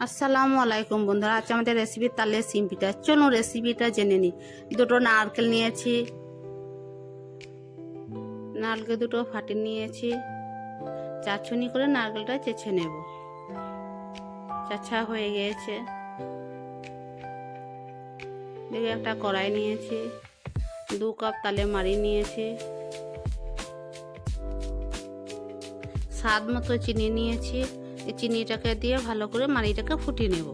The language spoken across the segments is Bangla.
আসসালামু আলাইকুম বন্ধুরা, আজ আমাদের রেসিপি তালের সিম পিঠা। চলুন রেসিপিটা জেনে নিই। দুটো নারকেল নিয়েছি, নারকেল দুটো ফাটিয়ে নিয়েছি। চারছুনি করে নারকেলটা চেঁচে নেব। চাছা হয়ে গিয়েছে। দেখে একটা কড়াই নিয়েছি, 2 কাপ তালে মারি নিয়েছি, স্বাদ মতো চিনি নিয়েছি। এই চিনিটাকে দিয়ে ভালো করে মাড়িটাকে ফুটিয়ে নেব।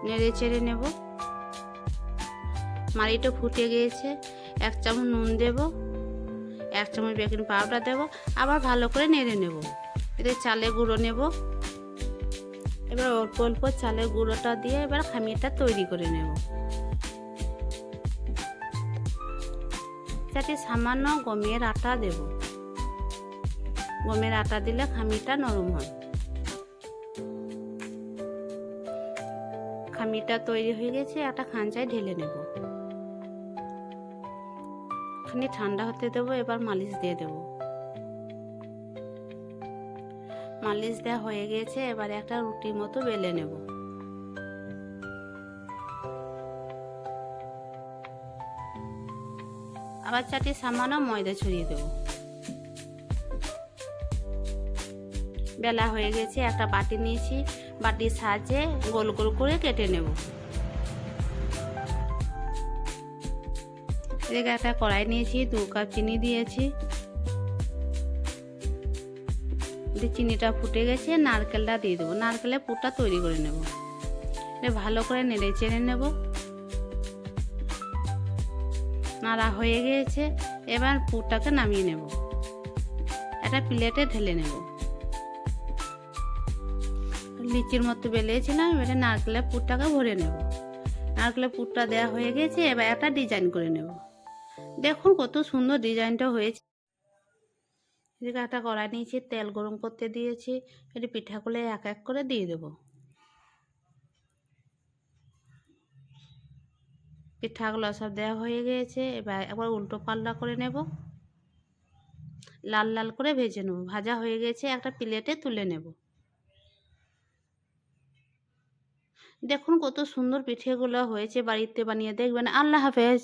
নেড়ে চেড়ে নেব। মাড়িটা ফুটে গিয়েছে। 1 চামচ নুন দেব, 1 চামচ বেকিং পাউডার দেব, আবার ভালো করে নেড়ে নেব। এতে চালের গুঁড়ো নেব। এবার অল্প অল্প চালের গুঁড়োটা দিয়ে এবার খামিরটা তৈরি করে নেব। যাতে সামান্য গমের আটা দেব। গমের আটা দিলে খামিরটা নরম হয়। খামিরটা তৈরি হয়ে গেছে, একটা খাঁচায় ঢেলে নেব। খানি ঠান্ডা হতে দেবো। এবার মালিশ দিয়ে দেব। মালিশ দেওয়া হয়ে গেছে। এবার একটা রুটির মতো বেলে নেব। আবার চারটি সামান্য ময়দা ছড়িয়ে দেব। বেলা হয়ে গেছে। একটা বাটি নিয়েছি, বাটির সাহায্যে গোল গোল করে কেটে নেব। এদিকে একটা কড়াই নিয়েছি, 2 কাপ চিনি দিয়েছি। চিনিটা ফুটে গেছে, নারকেলটা দিয়ে দেবো। নারকেলের পুরটা তৈরি করে নেব। ভালো করে নেড়ে চেড়ে নেব। নাড়া হয়ে গিয়েছে। এবার পুরটাকে নামিয়ে নেব। একটা প্লেটে ঢেলে নেব। লিচির মতো বেলেছিলাম। এবারে নারকেলের পুরটাকে ভরে নেব। নারকেলের পুরটা দেওয়া হয়ে গেছে। এবার একটা ডিজাইন করে নেব। দেখুন কত সুন্দর ডিজাইনটা হয়েছে। এদিকে একটা কড়াই নিয়েছি, তেল গরম করতে দিয়েছি। এটি পিঠাগুলো এক এক করে দিয়ে দেব। পিঠাগুলো সব দেওয়া হয়ে গিয়েছে। এবার একবার উল্টো পাল্টা করে নেব। লাল লাল করে ভেজে নেব। ভাজা হয়ে গেছে, একটা প্লেটে তুলে নেব। দেখুন কত সুন্দর পিঠেগুলো হয়েছে। বাড়িতে বানিয়ে দেখবেন। আল্লাহ হাফেজ।